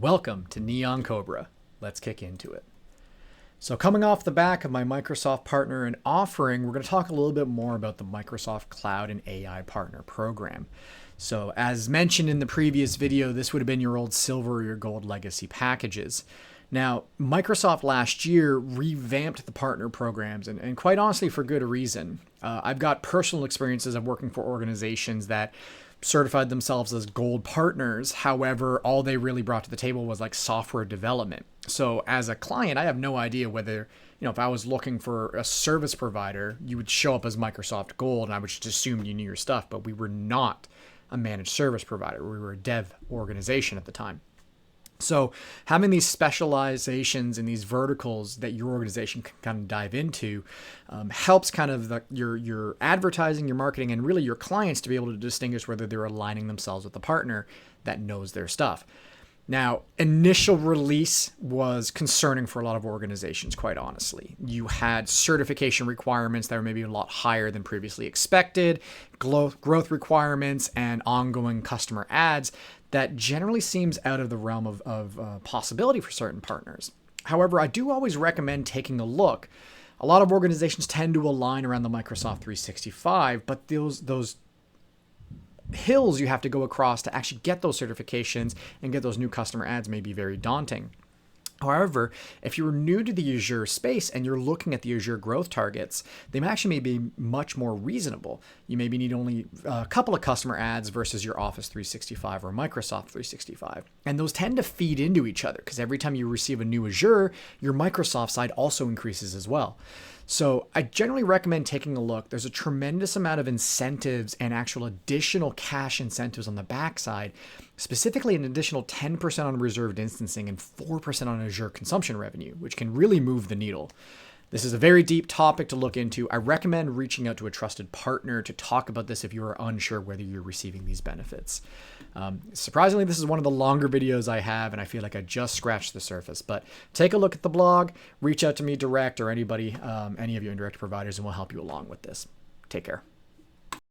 Welcome to Neon Cobra. Let's kick into it. So coming off the back of my Microsoft partner and offering, we're going to talk a little bit more about the Microsoft Cloud and AI Partner Program. So as mentioned in the previous video, this would have been your old silver or your gold legacy packages. Now, Microsoft last year revamped the partner programs, and quite honestly for good reason. I've got personal experiences of working for organizations that certified themselves as gold partners. However, all they really brought to the table was like software development. So as a client, I have no idea whether, if I was looking for a service provider, you would show up as Microsoft Gold and I would just assume you knew your stuff, but we were not a managed service provider. We were a dev organization at the time. So having these specializations in these verticals that your organization can kind of dive into helps kind of your advertising, your marketing, and really your clients to be able to distinguish whether they're aligning themselves with a partner that knows their stuff. Now, initial release was concerning for a lot of organizations, quite honestly. You had certification requirements that were maybe a lot higher than previously expected, growth requirements, and ongoing customer ads that generally seems out of the realm of possibility for certain partners. However, I do always recommend taking a look. A lot of organizations tend to align around the Microsoft 365, but those hills you have to go across to actually get those certifications and get those new customer ads may be very daunting. However, if you're new to the Azure space and you're looking at the Azure growth targets, they actually may be much more reasonable. You maybe need only a couple of customer ads versus your Office 365 or Microsoft 365. And those tend to feed into each other because every time you receive a new Azure, your Microsoft side also increases as well. So I generally recommend taking a look. There's a tremendous amount of incentives and actual additional cash incentives on the backside, specifically an additional 10% on reserved instancing and 4% on Azure consumption revenue, which can really move the needle. This is a very deep topic to look into. I recommend reaching out to a trusted partner to talk about this if you are unsure whether you're receiving these benefits. Surprisingly, this is one of the longer videos I have, and I feel like I just scratched the surface. But take a look at the blog, reach out to me direct or anybody, any of your indirect providers, and we'll help you along with this. Take care.